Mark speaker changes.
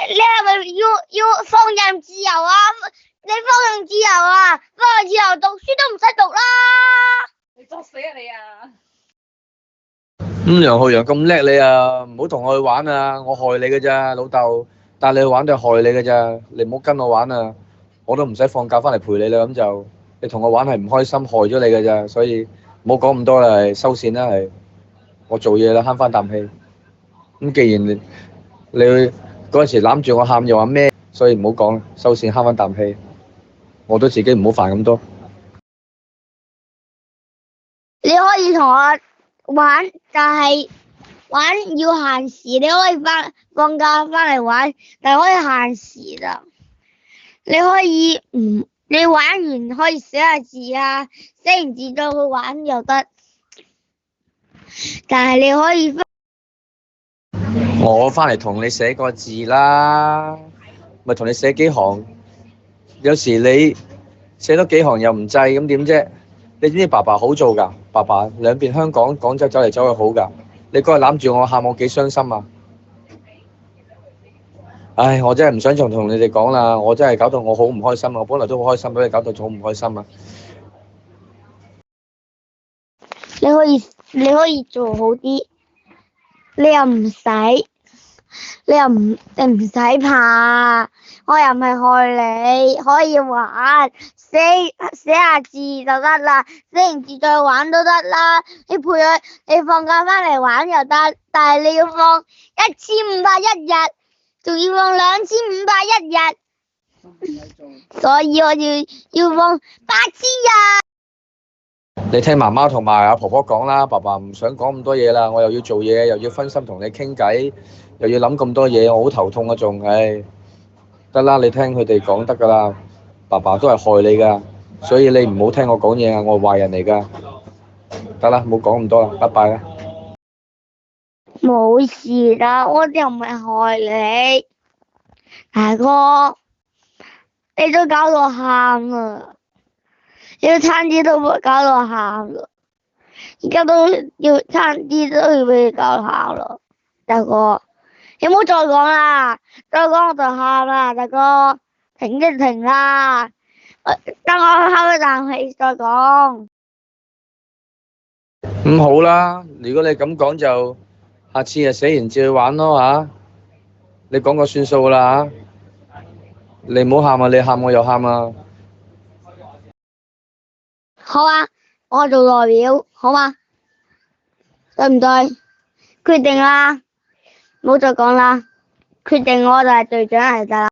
Speaker 1: 你係咪要放任自由啊？你放任自由啊，放任自由讀書都唔使讀啦。
Speaker 2: 你作死啊你啊！
Speaker 3: 楊浩洋咁叻你啊，唔好同我去玩啊！我害你嘅咋，老豆帶你去玩都係害你嘅咋，你唔好跟我玩啊！我都唔使放假翻嚟陪你啦，咁就你同我玩係唔開心，害咗你嘅咋，所以唔好講咁多啦，係收線啦，係我做嘢啦，慳翻啖氣。咁既然你嗰陣時攬住我喊又話咩，所以唔好講啦，收線慳翻啖氣。我都自己唔好煩咁多。
Speaker 1: 你可以同我玩，但係玩要限時。你可以放假翻嚟玩，但係可以限時啦。你可以你玩完可以寫下字啊，寫完字再去玩又得。但係你可以
Speaker 3: 我翻嚟同你寫個字啦，咪同你寫幾行。有時你寫多幾行又唔制，咁點啫？你知唔知爸爸好做㗎？爸爸兩邊香港、廣州走嚟走去好㗎。你嗰日攬住我喊，我幾傷心啊！唉，我真係唔想再同你哋講啦，我真係搞到我好唔開心啊！我本來都好開心，俾你搞到好唔開心啊！
Speaker 1: 你可以做好啲，你唔使怕，我又唔係害你，可以玩，寫下字就得啦，寫完字再玩都得啦。你放假翻嚟玩又得，但係你要放1501日，仲要放2501日，所以我要放8000日。
Speaker 3: 你聽媽媽同埋阿婆婆講啦，爸爸唔想講咁多嘢啦，我又要做嘢，又要分心同你傾偈，又要諗咁多嘢，我好頭痛啊仲，唉，得啦，你聽佢哋講得㗎啦，爸爸都係害你㗎，所以你唔好聽我講嘢啊，我係壞人嚟㗎，得啦，冇講咁多啦，拜拜啦。
Speaker 1: 冇事啦，我又唔係害你，大哥，你都搞到喊啦，你都差啲都搞到喊啦，而家都要差啲都要俾你搞到喊啦，大哥，你唔好再講啦，再講我就喊啦，大哥，停一停啦，等我唞一啖氣再講。
Speaker 3: 咁好啦，如果你咁講就下次寫完字去玩咯嚇，你講個算數啦嚇，你唔好喊啊，你喊我又喊啊。
Speaker 1: 好啊，我做代表，好嘛？對唔對？決定啦，唔好再講啦，決定我就係隊長嚟㗎啦。